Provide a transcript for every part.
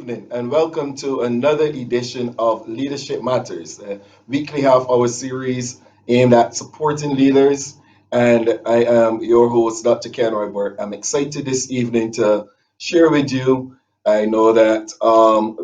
evening, and welcome to another edition of Leadership Matters, a weekly half-hour series aimed at supporting leaders. And I am your host, Dr. Ken Roybert. I'm excited this evening to share with you. I know that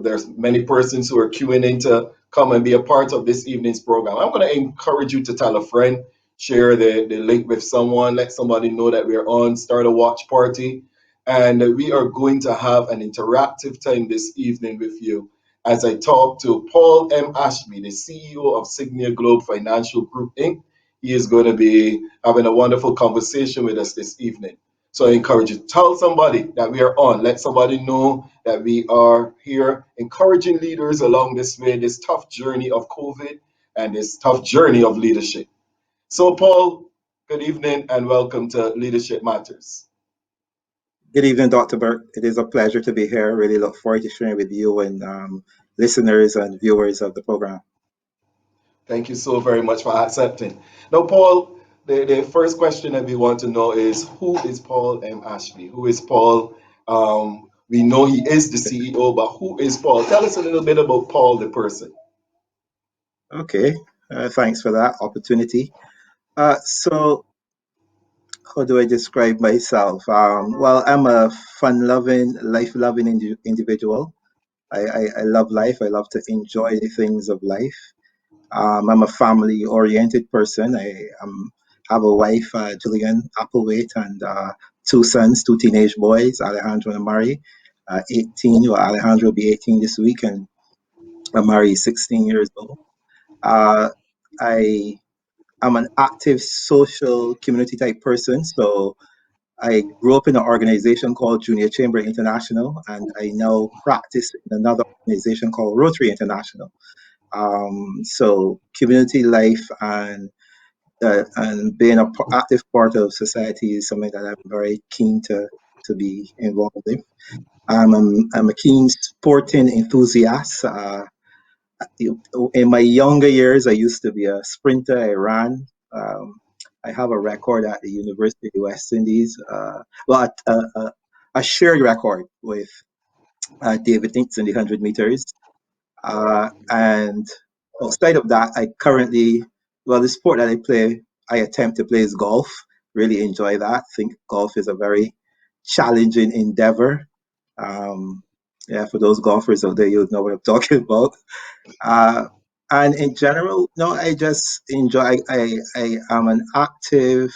there's many persons who are queuing in to come and be a part of this evening's program. I'm going to encourage you to tell a friend, share the link with someone, let somebody know that we're on, start a watch party, and we are going to have an interactive time this evening with you as I talk to Paul M. Ashby, the CEO of Signia Globe Financial Group, Inc. He is going to be having a wonderful conversation with us this evening. So I encourage you, tell somebody that we are on. Let somebody know that we are here encouraging leaders along this way, this tough journey of COVID and this tough journey of leadership. So, Paul, good evening and welcome to Leadership Matters. Good evening, Dr. Burke. It is a pleasure to be here. Really look forward to sharing with you and listeners and viewers of the program. Thank you so very much for accepting. Now, Paul, the first question that we want to know is who is Paul M. Ashby? Who is Paul? We know he is the CEO, but who is Paul? Tell us a little bit about Paul, the person. Okay, thanks for that opportunity. So, how do I describe myself? Well, I'm a fun-loving, life-loving individual. I love life. I love to enjoy the things of life. I'm a family-oriented person. Have a wife, Julian Applewhite, and two sons, two teenage boys, Alejandro and Mari, 18. Well, Alejandro will be 18 this week, and Mari is 16 years old. Uh, I am an active social community type person. So I grew up in an organization called Junior Chamber International, and I now practice in another organization called Rotary International. So community life and being an active part of society is something that I'm very keen to be involved in. I'm a keen sporting enthusiast. In my younger years, I used to be a sprinter. I ran. Um, I have a record at the University of the West Indies. Well, a shared record with David Nicks in the 100 meters. And outside of that, the sport that I play, I attempt to play is golf. Really enjoy that. I think golf is a very challenging endeavor. Um, yeah, for those golfers out there, you'll know what I'm talking about. Uh, and in general, no, I just enjoy. I am an active.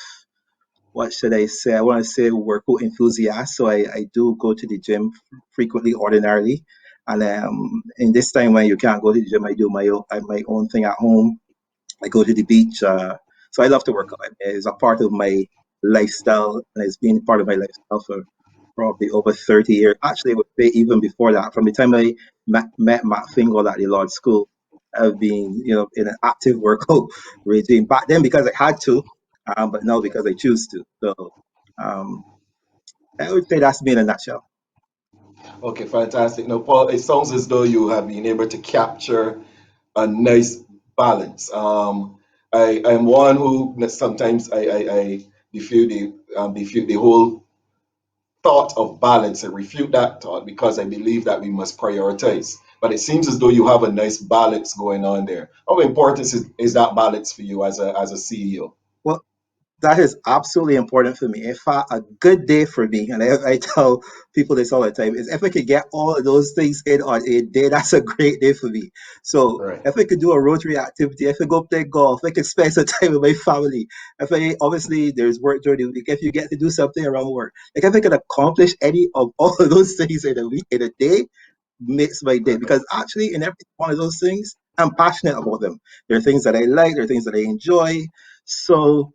What should I say? I want to say workout enthusiast. So I do go to the gym frequently, ordinarily. And in this time when you can't go to the gym, I do my own thing at home. I go to the beach. So I love to work out. It's a part of my lifestyle, and it's been part of my lifestyle for probably over 30 years. Actually, I would say even before that, from the time I met Matt Fingal at the Lord School, I've been, in an active workout regime. Back then, because I had to, but now because I choose to. So um, I would say that's me in a nutshell. Okay, fantastic. Now, Paul, it sounds as though you have been able to capture a nice balance. I'm one who sometimes I defute the whole thought of balance and refute that thought because I believe that we must prioritize. But it seems as though you have a nice balance going on there. How important is that balance for you as a CEO? Well, that is absolutely important for me. In fact, a good day for me, and I tell people this all the time, is if I could get all of those things in on a day, that's a great day for me. So Right. if I could do a Rotary activity, if I go play golf, if I could spend some time with my family, if I obviously there's work during the week, if you get to do something around work, like if I could accomplish any of all of those things in a week, in a day, makes my day. Perfect. Because actually, in every one of those things, I'm passionate about them. There are things that I like, there are things that I enjoy. So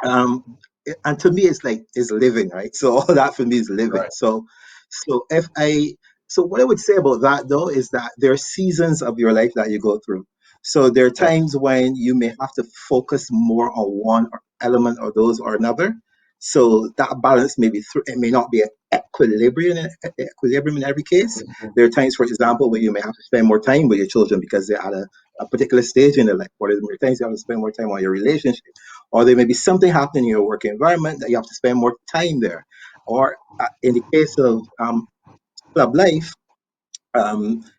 um and to me it's like is living, right? So all that for me is living. Right. So if I so what I would say about that though is that there are seasons of your life that you go through. So there are Yeah. times when you may have to focus more on one element or those or another. So that balance may be through, it may not be an equilibrium in every case. Mhm. There are times, for example, where you may have to spend more time with your children because they're at a particular stage in their life, or there are times you have to spend more time on your relationship, or there may be something happening in your work environment that you have to spend more time there. Or in the case of club life,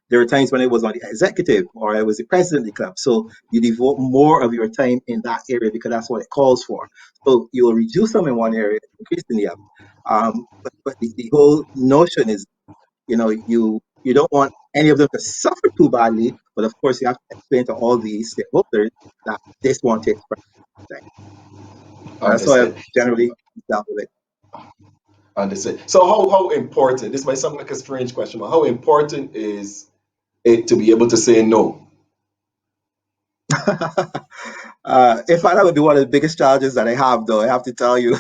There are times when I was on the executive or I was the president of the club. So you devote more of your time in that area because that's what it calls for. So you'll reduce some in one area, increase in the other. But the whole notion is, you don't want any of them to suffer too badly. But of course, you have to explain to all the stakeholders that this won't take priority. That's how I've Understood. generally dealt with it. Understood. So how important, this might sound like a strange question, but how important is it to be able to say no? In fact, that would be one of the biggest challenges that I have, though. I have to tell you,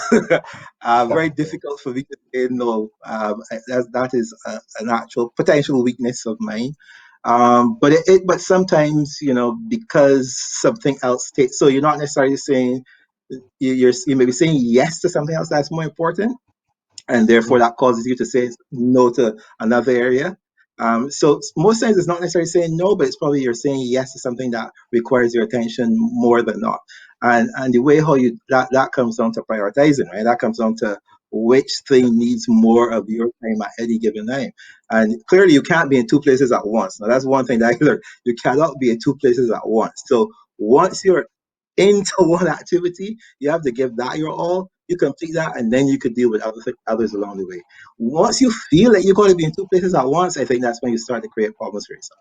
very difficult for me to say no. That is an actual potential weakness of mine. But sometimes, because something else takes, so you're not necessarily saying you may be saying yes to something else that's more important, and therefore that causes you to say no to another area. So most times it's not necessarily saying no, but it's probably you're saying yes to something that requires your attention more than not. And the way how you that comes down to prioritizing, right? That comes down to which thing needs more of your time at any given time. And clearly you can't be in two places at once. Now that's one thing that I learned. You cannot be in two places at once. So once you're into one activity, you have to give that your all. You complete that, and then you could deal with others along the way. Once you feel like you're going to be in two places at once, I think that's when you start to create problems for yourself.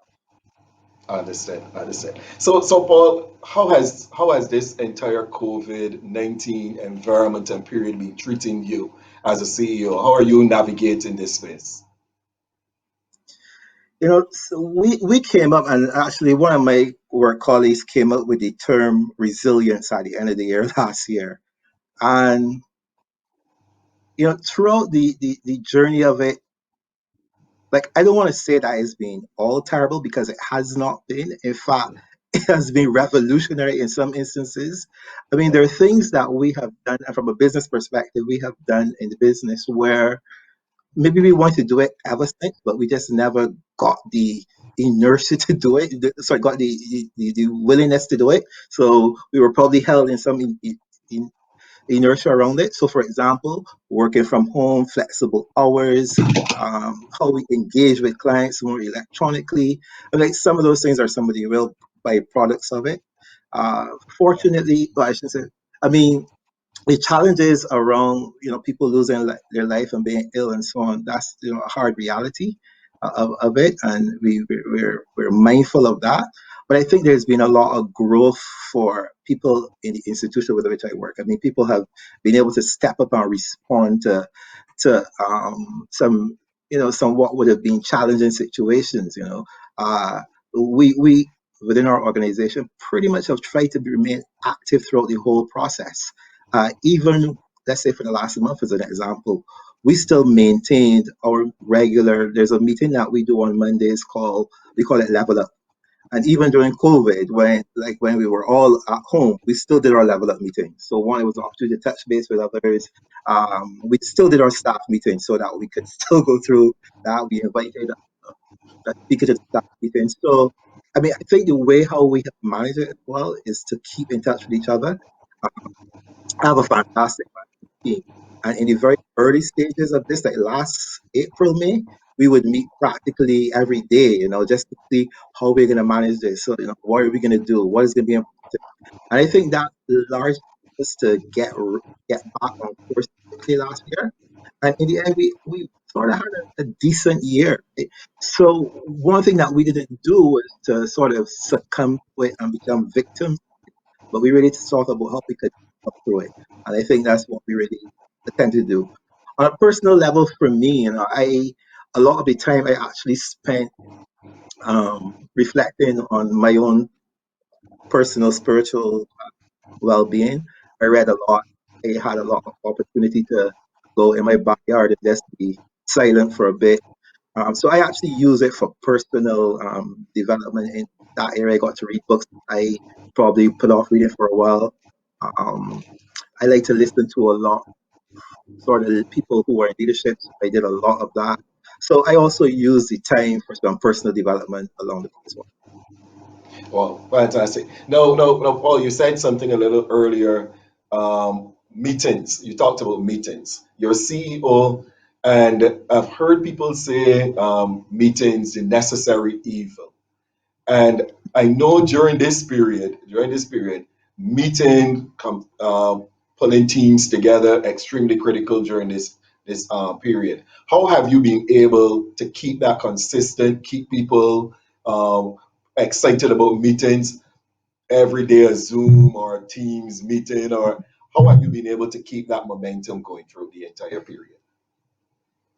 I understand. I understand. So Paul, how has this entire COVID-19 environment and period been treating you as a CEO? How are you navigating this space? So we came up, and actually, one of my work colleagues came up with the term resilience at the end of the year last year. And throughout the journey of it, like I don't want to say that it's been all terrible because it has not been. In fact, it has been revolutionary in some instances. I mean, there are things that we have done, and from a business perspective, we have done in the business where maybe we want to do it ever since, but we just never got the inertia to do it. Sorry, got the willingness to do it. So we were probably held in some in inertia around it. So, for example, working from home, flexible hours, how we engage with clients more electronically. I mean, some of those things are some of the real byproducts of it. Uh, Fortunately, well, I should say, I mean, the challenges around people losing their life and being ill and so on, that's a hard reality of it, and we're mindful of that. But I think there's been a lot of growth for people in the institution with which I work. I mean, people have been able to step up and respond to some what would have been challenging situations. We within our organization pretty much have tried to remain active throughout the whole process. Even, let's say, for the last month, as an example, we still maintained our regular. There's a meeting that we do on Mondays called we call it Level Up. And even during COVID, when we were all at home, we still did our Level Up meeting. So one, it was an opportunity to touch base with others. We still did our staff meeting so that we could still go through that. We invited speakers to the staff meeting. So I mean, I think the way how we have managed it as well is to keep in touch with each other. I have a fantastic team. And in the very early stages of this, like last April, May, we would meet practically every day, just to see how we're going to manage this. So, what are we going to do? What is going to be important? And I think that largely was to get back on course quickly last year. And in the end, we sort of had a decent year. So one thing that we didn't do was to sort of succumb to it and become victims, but we really thought about how we could up through it. And I think that's what we really tend to do. On a personal level, for me, I a lot of the time I actually spent reflecting on my own personal spiritual well-being. I read a lot. I had a lot of opportunity to go in my backyard and just be silent for a bit. So I actually use it for personal development in that area. I got to read books I probably put off reading for a while. Um, I like to listen to a lot, sort of people who are in leadership. I did a lot of that. So I also use the time for some personal development along the way as well. Well, fantastic. No, no, no, Paul, you said something a little earlier. Meetings. You talked about meetings. You're a CEO, And I've heard people say meetings the necessary evil. And I know during this period, meeting, pulling teams together, extremely critical during this period. How have you been able to keep that consistent, keep people um, excited about meetings every day, a Zoom or a Teams meeting, or how have you been able to keep that momentum going through the entire period?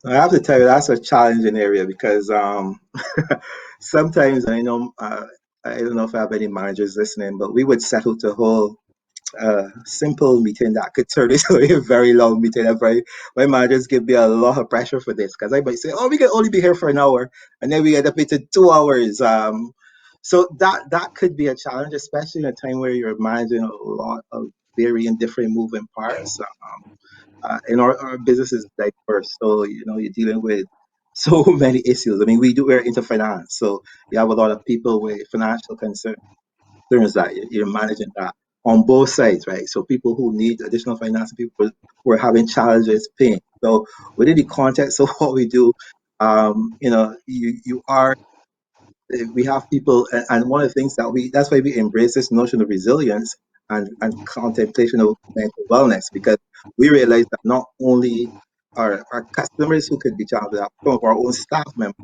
I have to tell you that's a challenging area because sometimes I don't know if I have any managers listening, but we would settle to hold simple meeting that could turn into a very long meeting. My managers give me a lot of pressure for this because I might say, "Oh, we can only be here for an hour," and then we end up into 2 hours. So that could be a challenge, especially in a time where you're managing a lot of varying different moving parts. And our business is diverse, so you're dealing with so many issues. I mean, we're into finance, so you have a lot of people with financial concerns that you're managing that on both sides, right? So people who need additional finance, people who are having challenges paying. So within the context of what we do, you are we have people, and one of the things that's why we embrace this notion of resilience and contemplation of mental wellness, because we realize that not only our customers who could be challenged with that, some of our own staff members,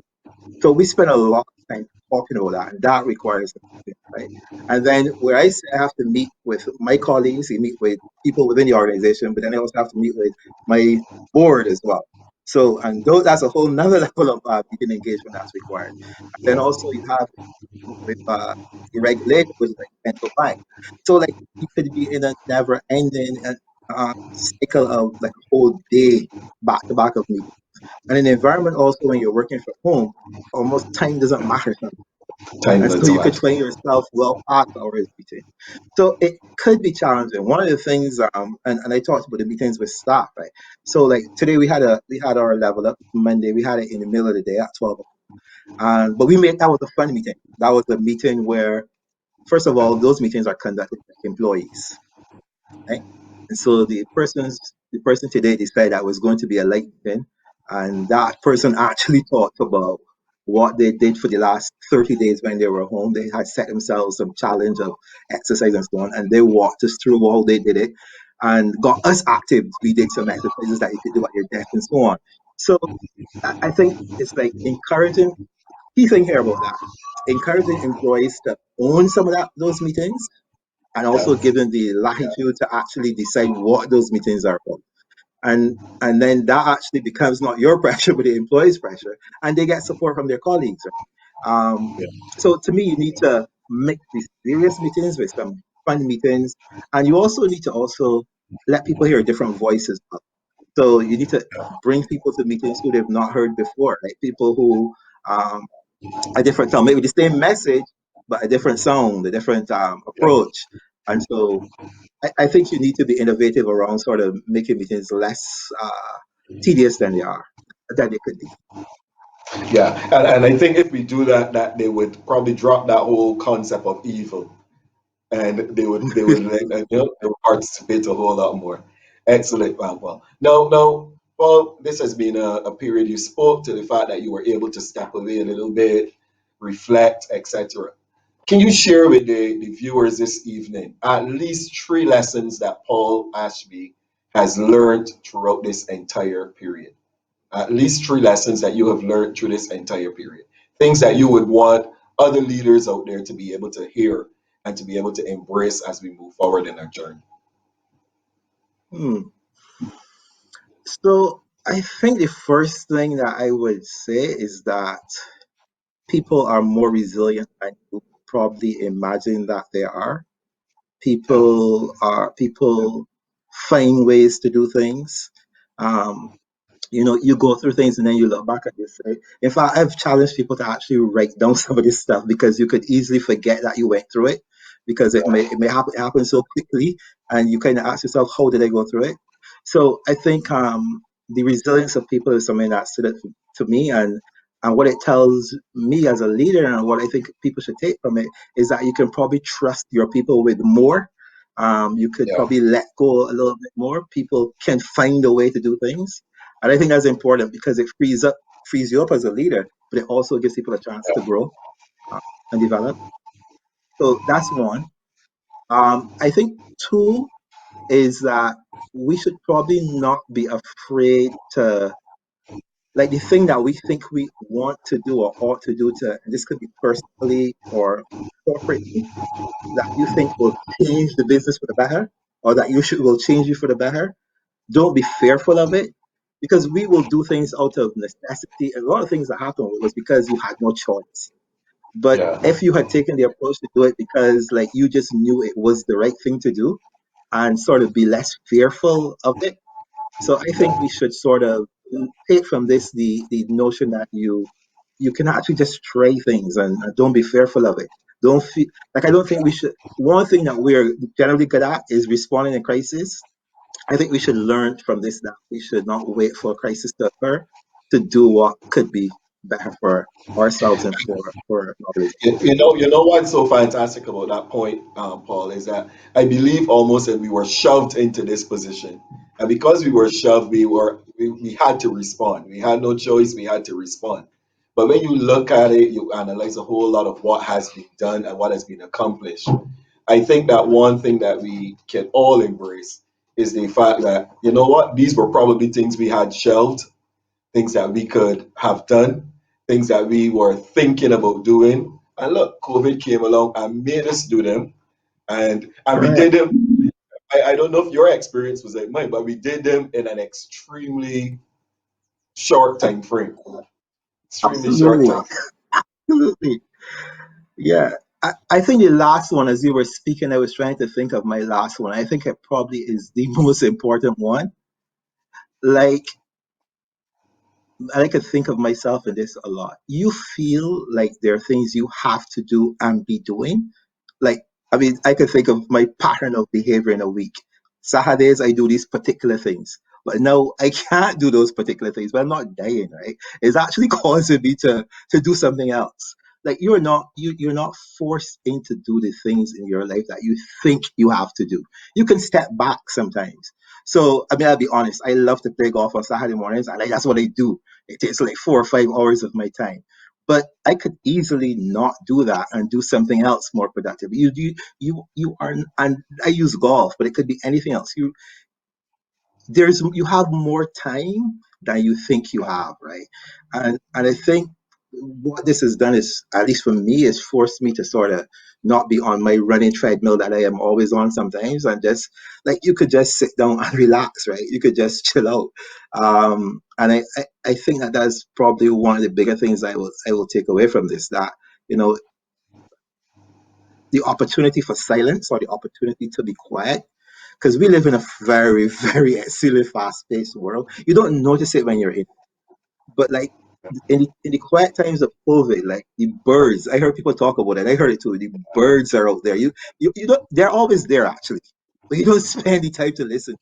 so we spend a lot of time talking about that, and that requires a meeting, right? And then where I say I have to meet with my colleagues, you meet with people within the organization, but then I also have to meet with my board as well. So, and that's a whole nother level of meeting engagement that's required. And then also you have with the regulator, which is like central bank. So like you could be in a never ending cycle of like a whole day back to back of meetings. And in the environment also when you're working from home, almost time doesn't matter. Time And so doesn't you could matter. find yourself well past hours meeting. So it could be challenging. One of the things, and I talked about the meetings with staff, right? So like today we had our level up Monday. We had it in the middle of the day at 12. And but we made that was a fun meeting. That was a meeting where, first of all, those meetings are conducted by employees, right? And so the person today decided that was going to be a light thing, and that person actually talked about what they did for the last 30 days when they were home. They had set themselves some challenge of exercise and so on, and they walked us through how they did it and got us active. We did some exercises that you could do at your desk and so on. So I think it's like encouraging, key thing here about that, encouraging employees to own some of those meetings and Yeah. also given the latitude to actually decide what those meetings are about. And then that actually becomes not your pressure, but the employee's pressure, and they get support from their colleagues. Right? So to me, you need to mix these serious meetings with some fun meetings, and you also need to also let people hear different voices. So you need to bring people to meetings who they've not heard before, like people who um, a different sound, maybe the same message, but a different sound, a different Yeah. approach. And so I think you need to be innovative around sort of making meetings less tedious than they could be. Yeah, and I think if we do that, that they would probably drop that whole concept of evil, and they would like, they would participate a whole lot more. Excellent, well. No, well, this has been a period you spoke to the fact that you were able to step away a little bit, reflect, etc. Can you share with the viewers this evening at least three lessons that Paul Ashby has learned throughout this entire period? At least three lessons that you have learned through this entire period. Things that you would want other leaders out there to be able to hear and to be able to embrace as we move forward in our journey. Hmm. So I think the first thing that I would say is that people are more resilient than you probably imagine that they are. Yeah, People find ways to do things. Um, you go through things and then you look back and you say, in fact, I've challenged people to actually write down some of this stuff because you could easily forget that you went through it because it may happen so quickly and you kind of ask yourself, how did I go through it? So I think the resilience of people is something that stood out to me, and what it tells me as a leader and what I think people should take from it is that you can probably trust your people with more. You could yeah, probably let go a little bit more. People can find a way to do things, And I think that's important because it frees you up as a leader, but it also gives people a chance to grow uh, and develop. So that's one. I think two is that we should probably not be afraid to, like, the thing that we think we want to do or ought to do, to, and this could be personally or corporately, that you think will change the business for the better, or that you should will change you for the better. Don't be fearful of it, because we will do things out of necessity. A lot of things that happened was because you had no choice. But Yeah, if you had taken the approach to do it because like you just knew it was the right thing to do, and sort of be less fearful of it. So I think we should sort of take from this the notion that you can actually just try things, and don't be fearful of it. Don't feel like, I don't think we should. One thing that we're generally good at is responding in crisis. I think we should learn from this that we should not wait for a crisis to occur to do what could be better for ourselves and for an organization. you know what's so fantastic about that point, Paul, is that I believe almost that we were shoved into this position, and because we were shoved, we had to respond. We had no choice. We had to respond. But when you look at it, you analyze a whole lot of what has been done and what has been accomplished. I think that one thing that we can all embrace is the fact that, you know what, these were probably things we had shelved, things that we could have done, things that we were thinking about doing. And look, COVID came along and made us do them. And we Correct. did them. I don't know if your experience was like mine, but we did them in an extremely short time frame. Extremely short Absolutely. time. Absolutely. Yeah. I think the last one, as you were speaking, I was trying to think of my last one. I think it probably is the most important one. Like, I could think of myself in this a lot. You feel like there are things you have to do and be doing. Like, I mean, I could think of my pattern of behavior in a week. Saturdays, I do these particular things, but now I can't do those particular things. But I'm not dying, right? It's actually causing me to do something else. Like, you're not forced into do the things in your life that you think you have to do. You can step back sometimes. So, I mean, I'll be honest. I love to play golf on Saturday mornings, and that's what I do. It takes like 4 or 5 hours of my time, but I could easily not do that and do something else more productive. You are, and I use golf, but it could be anything else. You have more time than you think you have, right? And I think what this has done is, at least for me, is forced me to sort of not be on my running treadmill that I am always on sometimes, and just like you could just sit down and relax, right? You could just chill out. And I think that that's probably one of the bigger things I will take away from this, that you know the opportunity for silence, or the opportunity to be quiet, because we live in a very, very silly, fast-paced world. You don't notice it when you're in, but like in the quiet times of COVID, like the birds, I heard people talk about it. I heard it too. The birds are out there. You don't. They're always there actually, but you don't spend the time to listen,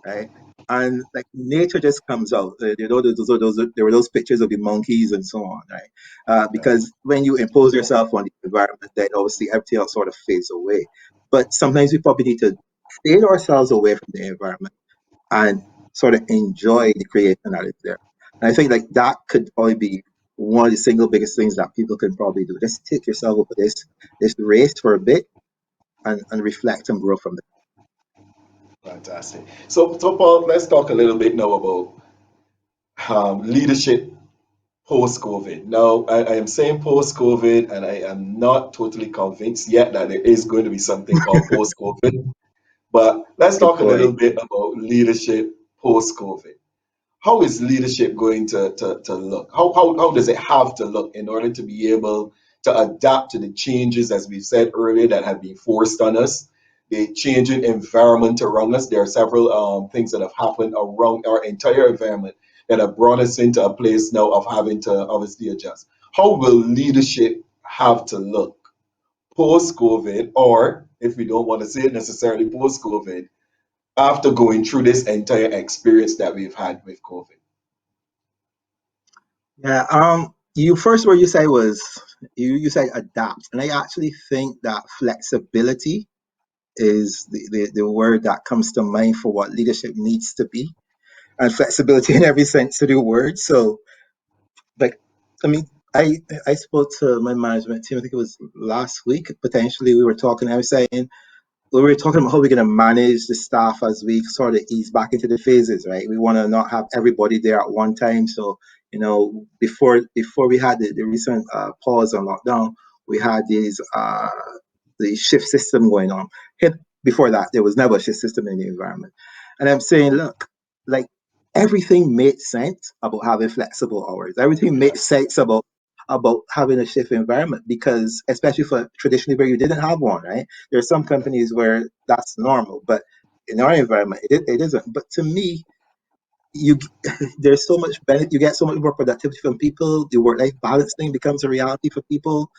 right? And like nature just comes out. There were those pictures of the monkeys and so on, right? Because when you impose yourself on the environment, then obviously everything else sort of fades away. But sometimes we probably need to fade ourselves away from the environment and sort of enjoy the creation that is there. And I think like that could probably be one of the single biggest things that people can probably do. Just take yourself over this race for a bit, and reflect and grow from Fantastic. So Paul, let's talk a little bit now about leadership post COVID. Now, I am saying post COVID, and I am not totally convinced yet that there is going to be something called post COVID. But let's there. Good talk a little point. bit about leadership post COVID. How is leadership going to look? How does it have to look in order to be able to adapt to the changes, as we said earlier, that have been forced on us, the changing environment around us? There are several things that have happened around our entire environment that have brought us into a place now of having to obviously adjust. How will leadership have to look post COVID, or if we don't want to say it necessarily post COVID, after going through this entire experience that we've had with COVID? Yeah. You first word you say was you said adapt, and I actually think that flexibility is the word that comes to mind for what leadership needs to be. and flexibility in every sense of the word. So, like, I mean, I spoke to my management team. I think it was last week. Potentially, we were talking. I was saying we were talking about how we're going to manage the staff as we sort of ease back into the phases, right? We want to not have everybody there at one time. So, before we had the recent pause on lockdown, we had the shift system going on. Hit Before that, there was never a shift system in the environment. And I'm saying, look, like everything made sense about having flexible hours. Everything made Yes. sense about having a shift environment because especially for traditionally where you didn't have one, right? There are some companies where that's normal, but in our environment, it isn't. But to me, you there's so much benefit. You get so much more productivity from people. The work-life balance thing becomes a reality for people.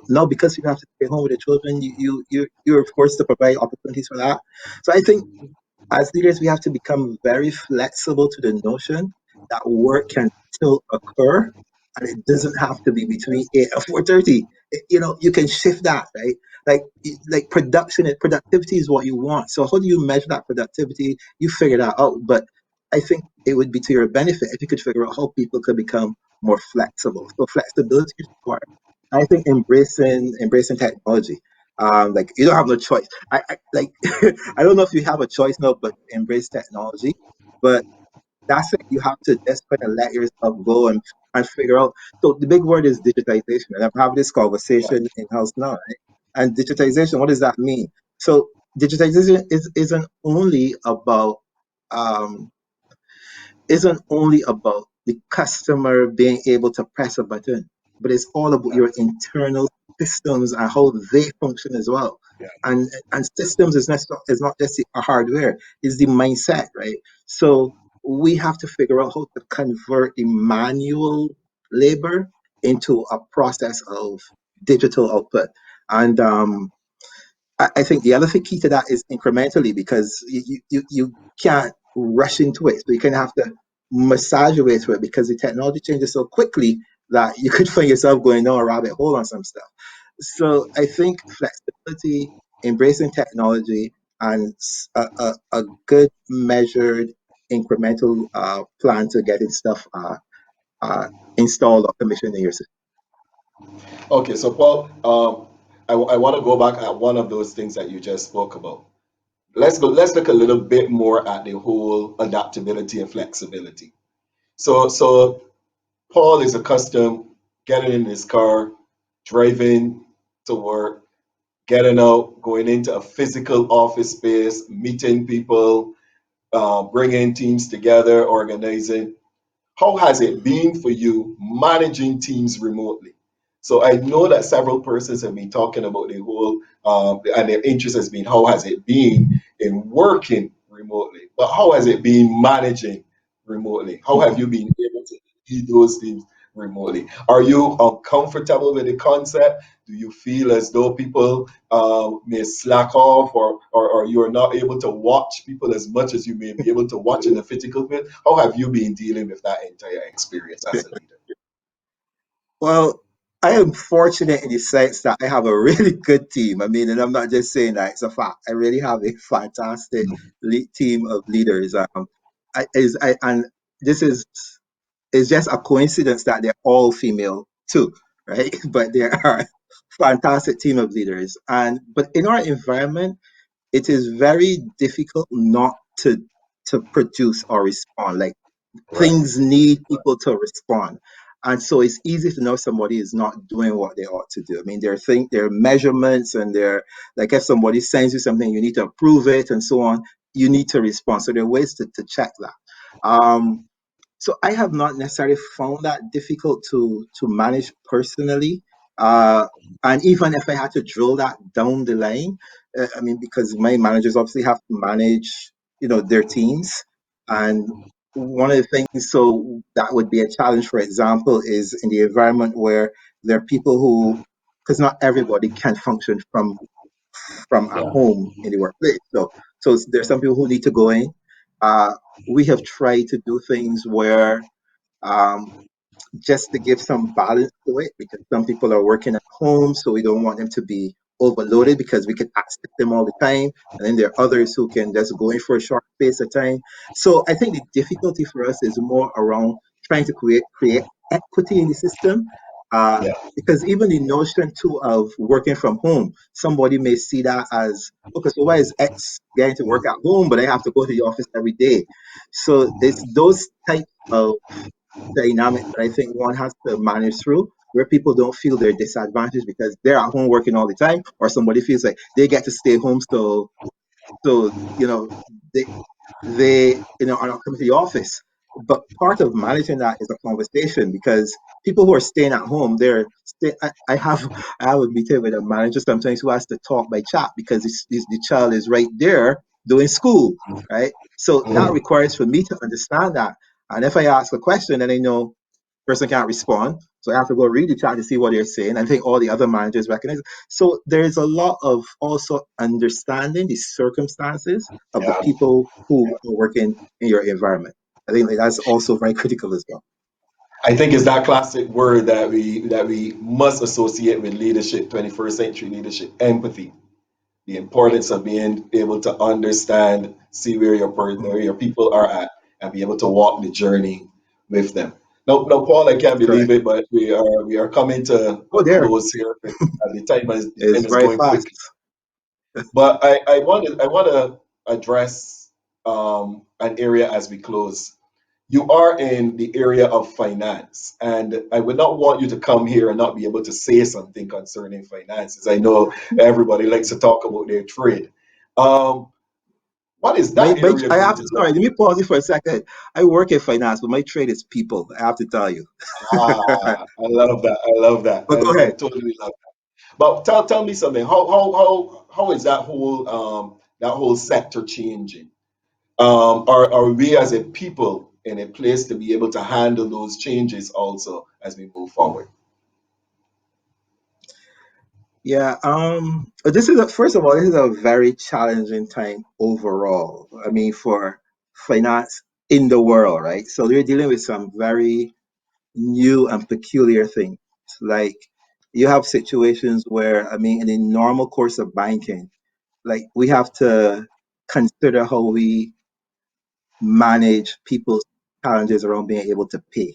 Now because you have to stay home with the children, you're forced to provide opportunities for that. So I think as leaders, we have to become very flexible to the notion that work can still occur and it doesn't have to be between 8 and 4:30. You can shift that, right? Like productivity is what you want. So how do you measure that productivity? You figure that out. But I think it would be to your benefit if you could figure out how people could become more flexible. So flexibility is required. I think embracing technology. Like you don't have no choice. I like I don't know if you have a choice now, but embrace technology. But that's it. You have to just kind of let yourself go and figure out. So the big word is digitization, and I'm having this Yeah. conversation in house now, right? And digitization, what does that mean? So digitization isn't only about um, the customer being able to press a button, but it's all about Yeah. your internal systems and how they function as well. Yeah. And systems is not just the hardware, it's the mindset, right? So we have to figure out how to convert the manual labor into a process of digital output. And I think the other thing key to that is incrementally because you can't rush into it. So you kind of have to massage your way through it because the technology changes so quickly that you could find yourself going down a rabbit hole on some stuff. So I think flexibility, embracing technology, and a good measured incremental plan to getting stuff uh, installed or commissioned in your system. Okay, so Paul, I want to go back at one of those things that you just spoke about. Let's look a little bit more at the whole adaptability and flexibility. So Paul is accustomed getting in his car, driving to work, getting out, going into a physical office space, meeting people, bringing teams together, organizing. How has it been for you managing teams remotely? So I know that several persons have been talking about the whole, and their interest has been how has it been in working remotely, but how has it been managing remotely? How have you been able to lead those teams remotely? Are you uncomfortable with the concept? Do you feel as though people may slack off, or you're not able to watch people as much as you may be able to watch in the physical field? How have you been dealing with that entire experience as a leader? Well, I am fortunate in the sense that I have a really good team. I mean, and I'm not just saying that, it's a fact. I really have a fantastic team of leaders. And this is just a coincidence that they're all female too, right? But they are a fantastic team of leaders. But in our environment, it is very difficult not to produce or respond. Like Right. things need people to respond. And so it's easy to know somebody is not doing what they ought to do. I mean, there are measurements and there, like if somebody sends you something, you need to approve it and so on. You need to respond. So there are ways to check that. Um, so I have not necessarily found that difficult to manage personally. Uh, and even if I had to drill that down the line, I mean, because my managers obviously have to manage, their teams, and one of the things so that would be a challenge, for example, is in the environment where there are people who, because not everybody can function from at Yeah. home in the workplace. So there's some people who need to go in. Uh, we have tried to do things where um, just to give some balance to it because some people are working at home, so we don't want them to be overloaded because we can access them all the time. And then there are others who can just go in for a short space of time. So I think the difficulty for us is more around trying to create equity in the system. Yeah. Because even the notion too of working from home, somebody may see that as, okay, so why is X getting to work at home, but I have to go to the office every day? So it's those types of dynamics that I think one has to manage through, where people don't feel they're disadvantaged because they're at home working all the time, or somebody feels like they get to stay home, so they are not coming to the office. But part of managing that is a conversation, because people who are staying at home, I have a meeting with a manager sometimes who has to talk by chat because the child is right there doing school, right? So that Mhm. requires for me to understand that. And if I ask a question and I know person can't respond, so I have to go read the chat to see what they're saying. I think all the other managers recognize. So there's a lot of also understanding the circumstances of the Yeah. people who are working in your environment. I think that's also very critical as well. I think it's that classic word that we must associate with leadership, 21st century leadership, empathy. The importance of being able to understand, see where your people are at, and be able to walk the journey with them. Now, Paul, I can't believe Correct. it, but we are coming to Oh, a there close here. And the time is is very going fast. quickly. But I want to address an area as we close. You are in the area of finance, and I would not want you to come here and not be able to say something concerning finances. I know everybody likes to talk about their trade. Um, what is that area I going have to to, look sorry, let me pause you for a second. I work in finance, but my trade is people. I have to tell you. like? I love that. I love that. But go I ahead. totally love that. But tell me something. How is that whole sector changing? Are we as a people in a place to be able to handle those changes also as we move forward? Yeah, this is first of all, this is a very challenging time overall. I mean, for finance in the world, right? So we're dealing with some very new and peculiar things. Like you have situations where, I mean, in the normal course of banking, like we have to consider how we manage people's challenges around being able to pay,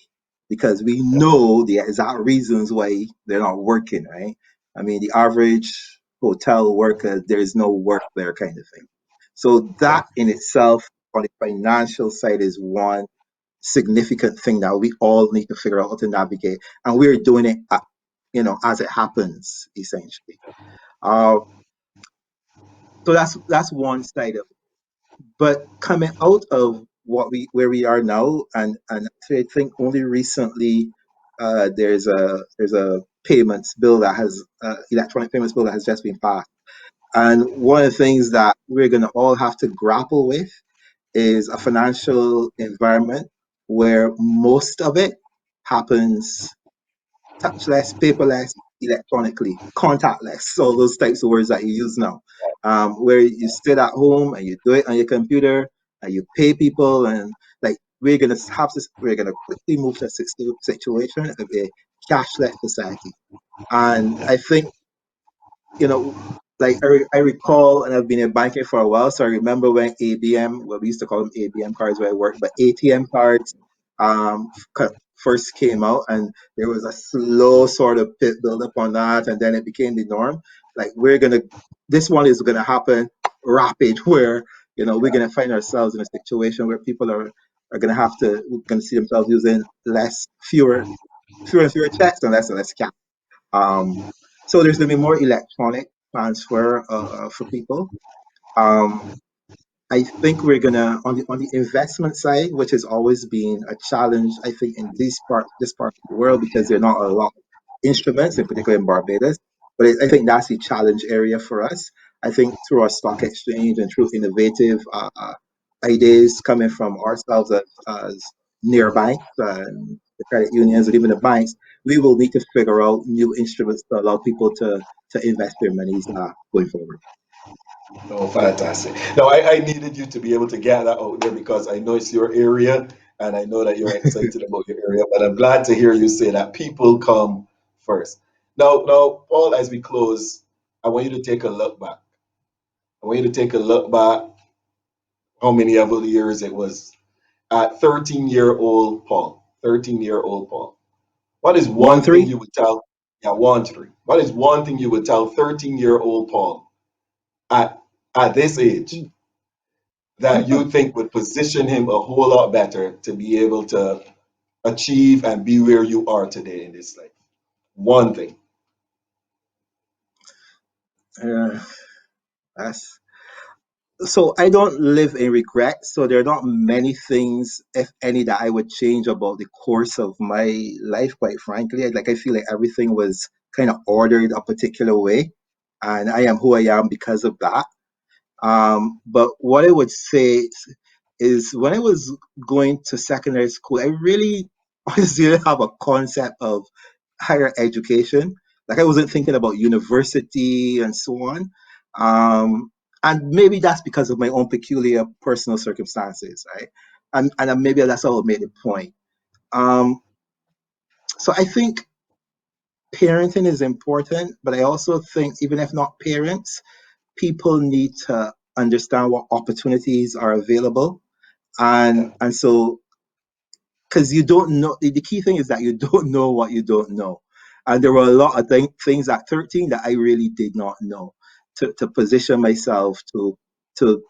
because we know the exact reasons why they're not working, right? I mean, the average hotel worker, there's no work there, kind of thing. So that in itself, on the financial side, is one significant thing that we all need to figure out how to navigate, and we're doing it, as it happens, essentially. Uh, so that's one side of. But coming out of where we are now, and I think only recently, there's a payments bill that has electronic payments bill that has just been passed. And one of the things that we're going to all have to grapple with is a financial environment where most of it happens touchless, paperless, electronically, contactless, all those types of words that you use now, where you sit at home and you do it on your computer and you pay people, and like we're gonna quickly move to a situation of a cashless society. And I think, you know, like I recall, and I've been in banking for a while, so I remember when ABM, well, we used to call them ABM cards where I worked, but ATM cards first came out, and there was a slow sort of pit build up on that, and then it became the norm. Like this one is gonna happen rapid, where we're gonna find ourselves in a situation where people are gonna see themselves using fewer and fewer checks and less cash. um, so there's going to be more electronic transfer for people. Um, I think we're gonna on the investment side, which has always been a challenge. I think in this part of the world, because there are not a lot of instruments, in particular in Barbados. But I think that's the challenge area for us. I think through our stock exchange and through innovative ideas coming from ourselves as near banks and the credit unions and even the banks, we will need to figure out new instruments to allow people to invest their monies going forward. Oh, fantastic. No, I needed you to be able to get that out there because I know it's your area and I know that you're excited about your area, but I'm glad to hear you say that people come first. Now, Paul, as we close, I want you to take a look back. I want you to take a look back how many of the years it was at 13-year-old Paul. 13-year-old Paul. What is One one thing three. you would tell, yeah, 1 3. What is one thing you would tell 13-year-old Paul at this age that you think would position him a whole lot better to be able to achieve and be where you are today in this life? One thing. Uh, that's so I don't live in regret. So there are not many things, if any, that I would change about the course of my life. Quite frankly, like I feel like everything was kind of ordered a particular way, and I am who I am because of that. But what I would say is when I was going to secondary school, I really honestly didn't have a concept of higher education. Like I wasn't thinking about university and so on. Um, and maybe that's because of my own peculiar personal circumstances, right? And maybe that's how I made the point. Um, so I think parenting is important, but I also think even if not parents, people need to understand what opportunities are available, Yeah. and so because you don't know, the key thing is that you don't know what you don't know, and there were a lot of things at 13 that I really did not know, to position myself to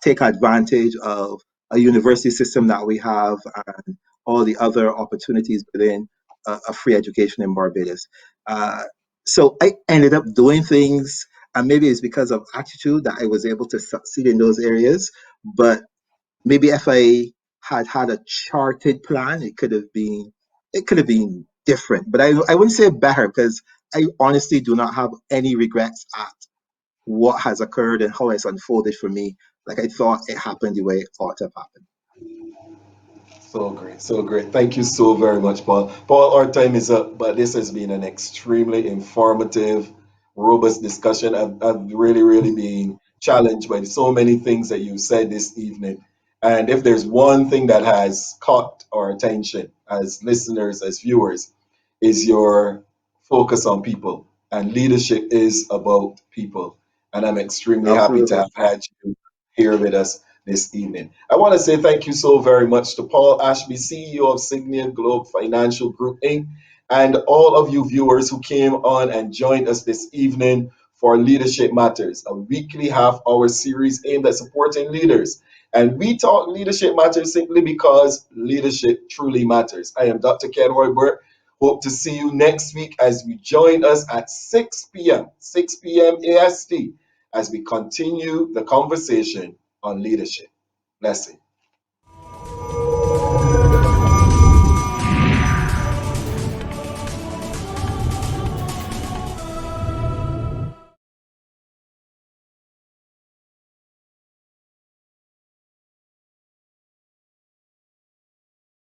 take advantage of a university system that we have and all the other opportunities within a free education in Barbados. uh, so I ended up doing things, and maybe it's because of attitude that I was able to succeed in those areas. But maybe if I had had a charted plan, it could have been different. But I wouldn't say better, because I honestly do not have any regrets at what has occurred and how it's unfolded for me. Like I thought it happened the way it ought to have happened. So great, so great. Thank you so very much, Paul. Paul, our time is up, but this has been an extremely informative, robust discussion. I've really, really been challenged by so many things that you said this evening. And if there's one thing that has caught our attention as listeners, as viewers, is your focus on people. And leadership is about people. And I'm extremely happy to Absolutely. have had you here with us this evening. I want to say thank you so very much to Paul Ashby, CEO of Signia Globe Financial Group Inc., and all of you viewers who came on and joined us this evening for Leadership Matters, a weekly half-hour series aimed at supporting leaders. And we talk leadership matters simply because leadership truly matters. I am Dr. Kenroy Burt. Hope to see you next week as you join us at 6 p.m., 6 p.m. AST, as we continue the conversation on leadership. Blessings.